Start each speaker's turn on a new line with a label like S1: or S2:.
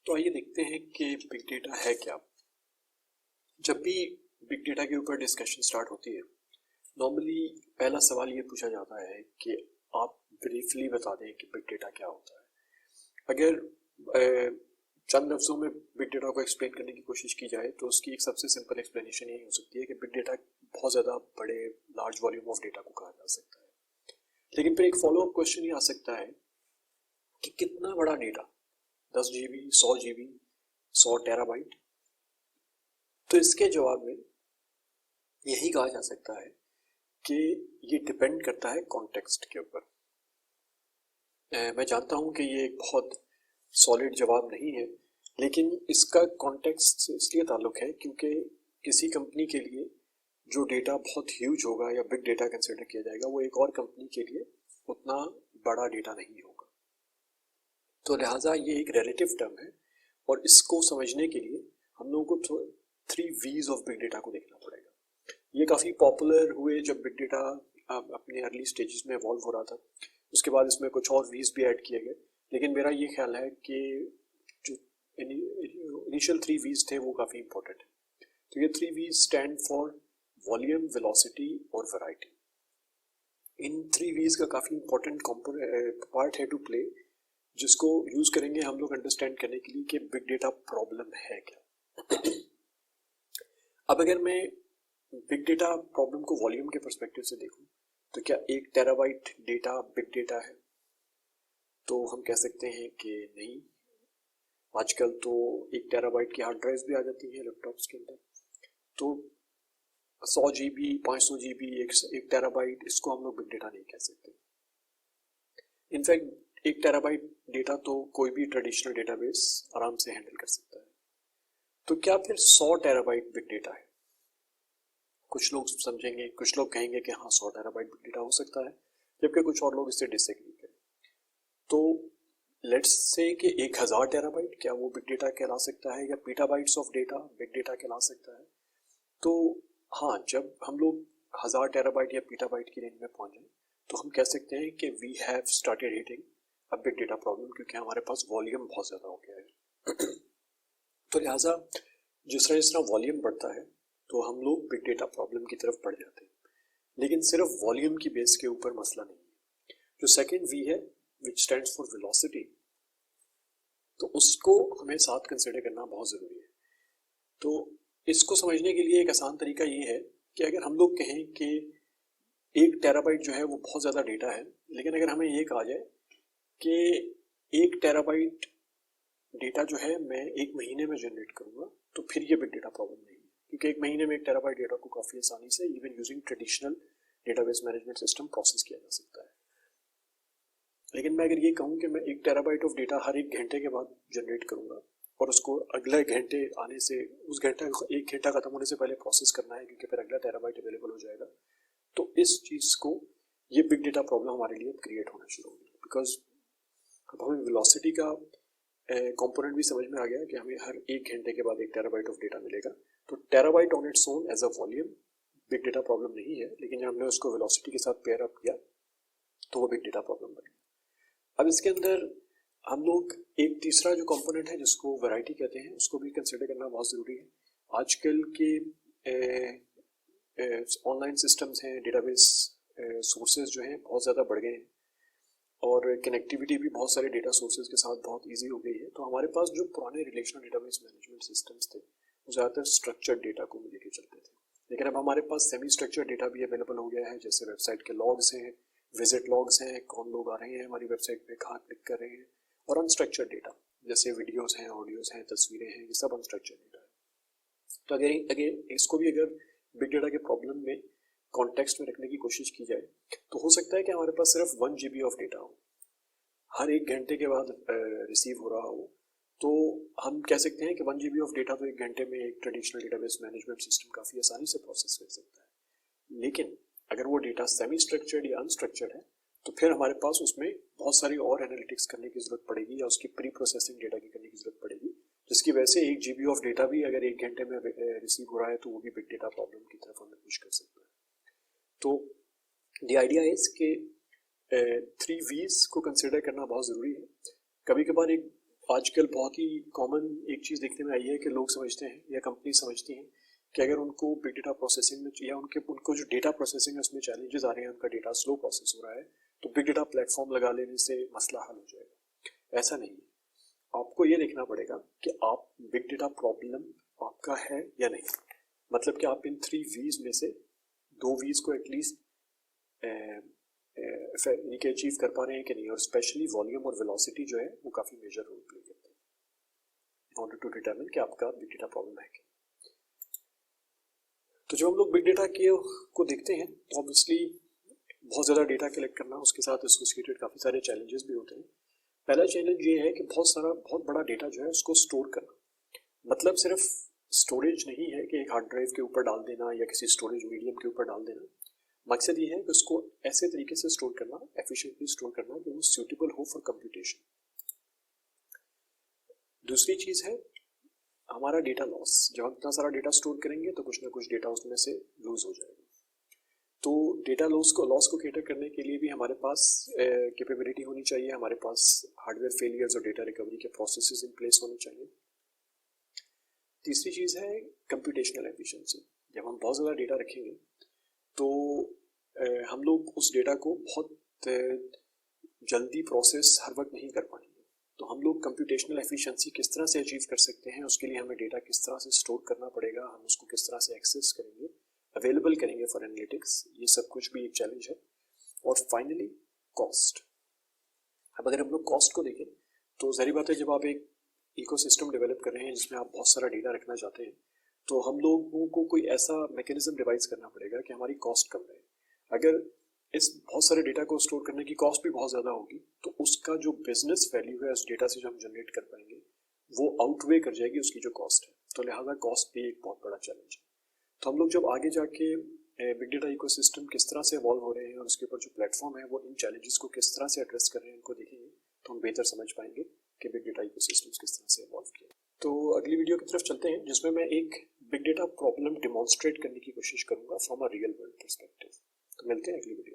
S1: तो आइए देखते हैं कि बिग डेटा है क्या। जब भी बिग डेटा के ऊपर डिस्कशन स्टार्ट होती है, नॉर्मली पहला सवाल ये पूछा जाता है कि आप ब्रीफली बता दें कि बिग डेटा क्या होता है। अगर चंद लफ्ज़ों में बिग डेटा को एक्सप्लेन करने की कोशिश की जाए तो उसकी एक सबसे सिंपल एक्सप्लेनेशन यही हो सकती है कि बिग डेटा बहुत ज़्यादा बड़े लार्ज वॉल्यूम ऑफ डेटा को कहा जा सकता है। लेकिन फिर एक फॉलोअप क्वेश्चन ये आ सकता है कि कितना बड़ा डेटा, 10 GB, 100 GB, 100 टेराबाइट। तो इसके जवाब में यही कहा जा सकता है कि ये डिपेंड करता है कॉन्टेक्स्ट के ऊपर। मैं जानता हूँ कि ये एक बहुत सॉलिड जवाब नहीं है, लेकिन इसका कॉन्टेक्स्ट से इसलिए ताल्लुक है क्योंकि किसी कंपनी के लिए जो डेटा बहुत ह्यूज होगा या बिग डेटा कंसिडर किया जाएगा, वो एक और कंपनी के लिए उतना बड़ा डेटा नहीं होगा। तो लिहाजा ये एक रिलेटिव टर्म है और इसको समझने के लिए हम लोगों को 3 V's ऑफ बिग डेटा को देखना पड़ेगा। ये काफ़ी पॉपुलर हुए जब बिग डेटा अपने अर्ली स्टेजेस में इवॉल्व हो रहा था। उसके बाद इसमें कुछ और V's भी ऐड किए गए, लेकिन मेरा ये ख्याल है कि जो इनिशियल 3 V's थे वो काफ़ी इंपॉर्टेंट है। तो ये 3 V's stand for volume, velocity और वैरायटी। इन 3 V's का काफ़ी इंपॉर्टेंट पार्ट है टू प्ले, जिसको यूज़ करेंगे हम लोग अंडरस्टैंड करने के लिए कि बिग डेटा प्रॉब्लम है क्या। अब अगर मैं बिग डेटा प्रॉब्लम को वॉल्यूम के पर्सपेक्टिव से देखूं तो क्या 1 टेराबाइट डेटा बिग डेटा है? तो हम कह सकते हैं कि नहीं। आजकल तो 1 टेराबाइट की हार्ड ड्राइव्स भी आ जाती हैं लैपटॉप्स के अंदर। तो 100 GB, 500 GB, 1 टेराबाइट, इसको हम लोग बिग डेटा नहीं कह सकते। इनफैक्ट 1 टेराबाइट डेटा तो कोई भी ट्रेडिशनल डेटाबेस आराम से हैंडल कर सकता है। तो क्या फिर 100 टेराबाइट बिग डेटा है? कुछ लोग समझेंगे, कुछ लोग कहेंगे कि हाँ 100 टेराबाइट बिग डेटा हो सकता है, जबकि कुछ और लोग इससे डिसएग्री करें। तो लेट्स से कि 1000 टेराबाइट, क्या वो बिग डेटा कहला सकता है, या पीटाबाइट्स ऑफ डेटा बिग डेटा कहला सकता है? तो हाँ, जब हम लोग 1000 टेराबाइट या पीटाबाइट की रेंज में पहुंच जाए तो हम कह सकते हैं कि we have started hitting a big data problem, क्योंकि हमारे पास वॉल्यूम बहुत ज़्यादा हो गया है। तो लिहाजा जिस तरह वॉल्यूम बढ़ता है तो हम लोग बिग डेटा प्रॉब्लम की तरफ बढ़ जाते हैं। लेकिन सिर्फ वॉल्यूम की बेस के ऊपर मसला नहीं है। जो सेकंड वी है, विच स्टैंड्स फॉर वेलोसिटी, तो उसको हमें साथ कंसिडर करना बहुत ज़रूरी है। तो इसको समझने के लिए एक आसान तरीका ये है कि अगर हम लोग कहें कि 1 टेराबाइट जो है वो बहुत ज़्यादा डेटा है, लेकिन अगर हमें ये कहा जाए कि 1 टेराबाइट डेटा जो है मैं 1 महीने में जनरेट करूँगा, तो फिर ये बिग डेटा प्रॉब्लम नहीं है, क्योंकि 1 महीने में 1 टेराबाइट डेटा को काफ़ी आसानी से even using traditional database management system process किया जा सकता है। लेकिन मैं अगर ये कहूँ कि मैं 1 टेराबाइट ऑफ डेटा हर 1 घंटे के बाद जनरेट करूँगा और उसको अगले घंटे आने से, उस घंटा 1 घंटा खत्म होने से पहले प्रोसेस करना है, क्योंकि फिर अगला टेराबाइट अवेलेबल हो जाएगा, तो इस चीज़ को, ये बिग डेटा प्रॉब्लम हमारे लिए क्रिएट होना शुरू होगी। बिकॉज अब हमें वेलोसिटी का कंपोनेंट भी समझ में आ गया कि हमें हर 1 घंटे के बाद 1 टेराबाइट ऑफ डेटा मिलेगा। तो terabyte on its own as a volume big data problem नहीं है, लेकिन जब हमने उसको वेलोसिटी के साथ पेयर अप किया तो वो बिग डेटा प्रॉब्लम बन गया। अब इसके अंदर हम लोग एक तीसरा जो कंपोनेंट है जिसको वैरायटी कहते हैं, उसको भी कंसिडर करना बहुत ज़रूरी है। आजकल के ऑनलाइन सिस्टम्स हैं, डेटाबेस सोर्सेज जो हैं बहुत ज़्यादा बढ़ गए हैं और कनेक्टिविटी भी बहुत सारे डेटा सोर्सेज के साथ बहुत इजी हो गई है। तो हमारे पास जो पुराने रिलेशनल डेटाबेस मैनेजमेंट सिस्टम्स थे वो ज़्यादातर स्ट्रक्चर्ड डेटा को लेके चलते थे, लेकिन अब हमारे पास सेमी स्ट्रक्चर्ड डेटा भी अवेलेबल हो गया है, जैसे वेबसाइट के लॉग्स हैं, विजिट लॉग्स हैं, कौन लोग आ रहे हैं हमारी वेबसाइट पे, कहाँ क्लिक कर रहे हैं, और अनस्ट्रक्चर्ड डेटा जैसे वीडियोज़ हैं, ऑडियोज़ हैं, तस्वीरें हैं, ये सब अनस्ट्रक्चर्ड डेटा है। तो अगर इसको भी अगर बिग डेटा के प्रॉब्लम में कॉन्टेक्स्ट में रखने की कोशिश की जाए तो हो सकता है कि हमारे पास सिर्फ 1 GB ऑफ डेटा हो, हर 1 घंटे के बाद रिसीव हो रहा हो। तो हम कह सकते हैं कि 1 GB ऑफ डेटा तो 1 घंटे में एक ट्रेडिशनल डेटाबेस मैनेजमेंट सिस्टम काफ़ी आसानी से प्रोसेस कर सकता है। लेकिन अगर वो डेटा सेमी स्ट्रक्चर्ड या अनस्ट्रक्चर्ड है तो फिर हमारे पास उसमें बहुत सारी और एनालिटिक्स करने की ज़रूरत पड़ेगी, या उसकी प्री प्रोसेसिंग डेटा की करने की ज़रूरत पड़ेगी, जिसकी वजह से 1 GB ऑफ डेटा भी अगर 1 घंटे में रिसीव हो रहा है तो वो भी बिग डेटा प्रॉब्लम की तरफ हमें पुश कर सकता है। तो द आइडिया इज कि 3 V's को कंसिडर करना बहुत ज़रूरी है। कभी कभार एक आजकल बहुत ही कॉमन एक चीज़ देखने में आई है कि लोग समझते हैं या कंपनी समझती हैं कि अगर उनको बिग डेटा प्रोसेसिंग में या उनको जो डेटा प्रोसेसिंग है उसमें चैलेंजेस आ रहे हैं, उनका डेटा स्लो प्रोसेस हो रहा है, तो बिग डेटा प्लेटफॉर्म लगा लेने से मसला हल हो जाएगा। ऐसा नहीं है। आपको ये देखना पड़ेगा कि आप बिग डेटा प्रॉब्लम आपका है या नहीं। मतलब कि आप इन 3 वीज में से 2 वीज को एटलीस्ट इनके अचीव कर पा रहे हैं कि नहीं, और स्पेशली वॉल्यूम और वेलोसिटी जो है वो काफ़ी मेजर रोल प्ले करते हैं इन ऑर्डर टू डिटरमिन कि आपका बिग डेटा प्रॉब्लम है कि। तो जब हम लोग बिग डेटा को देखते हैं तो ऑब्वियसली बहुत ज़्यादा डेटा कलेक्ट करना, उसके साथ एसोसिएटेड काफ़ी सारे चैलेंजेस भी होते हैं। पहला चैलेंज ये है कि बहुत बड़ा डेटा जो है उसको स्टोर करना। मतलब सिर्फ स्टोरेज नहीं है कि एक हार्ड ड्राइव के ऊपर डाल देना या किसी स्टोरेज मीडियम के ऊपर डाल देना। मकसद ये है कि उसको ऐसे तरीके से स्टोर करना, एफिशिएंटली स्टोर करना कि वो सूटेबल हो फॉर कंप्यूटेशन। दूसरी चीज़ है हमारा डेटा लॉस। जब हम इतना सारा डेटा स्टोर करेंगे तो कुछ ना कुछ डेटा उसमें से लूज हो जाएगा। तो डेटा लॉस को कैटर करने के लिए भी हमारे पास कैपेबिलिटी होनी चाहिए, हमारे पास हार्डवेयर फेलियर्स और डेटा रिकवरी के प्रोसेसेस इन प्लेस होने चाहिए। तीसरी चीज़ है कंप्यूटेशनल एफिशिएंसी। जब हम बहुत ज़्यादा डेटा रखेंगे तो हम लोग उस डेटा को बहुत जल्दी प्रोसेस हर वक्त नहीं कर पाएंगे। तो हम लोग कंप्यूटेशनल एफिशिएंसी किस तरह से अचीव कर सकते हैं, उसके लिए हमें डेटा किस तरह से स्टोर करना पड़ेगा, हम उसको किस तरह से एक्सेस करेंगे, अवेलेबल करेंगे फॉर एनालिटिक्स, ये सब कुछ भी एक चैलेंज है। और फाइनली कॉस्ट। अब अगर हम लोग कॉस्ट को देखें तो ज़ाहिर बात है, जब आप एक इकोसिस्टम डेवलप कर रहे हैं जिसमें आप बहुत सारा डेटा रखना चाहते हैं तो हम लोगों को कोई ऐसा मैकेनिज्म डिवाइस करना पड़ेगा कि हमारी कॉस्ट कम रहे। अगर इस बहुत सारे डेटा को स्टोर करने की कॉस्ट भी बहुत ज़्यादा होगी तो उसका जो बिजनेस वैल्यू है उस डेटा से जो हम जनरेट कर पाएंगे वो आउटवे कर जाएगी उसकी जो कॉस्ट है। तो लिहाजा कॉस्ट भी एक बहुत बड़ा चैलेंज है। तो हम लोग जब आगे जाके बिग डेटा इकोसिस्टम किस तरह से इवॉल्व हो रहे हैं और उसके ऊपर जो प्लेटफॉर्म है वो इन चैलेंजेस को किस तरह से एड्रेस कर रहे हैं उनको देखेंगे तो हम बेहतर समझ पाएंगे कि बिग डेटा इकोसिस्टम्स किस तरह से इवॉल्व किए। तो अगली वीडियो की तरफ चलते हैं जिसमें मैं एक बिग डेटा प्रॉब्लम डिमॉन्स्ट्रेट करने की कोशिश करूंगा from a real world perspective. तो मिलते हैं अगली वीडियो।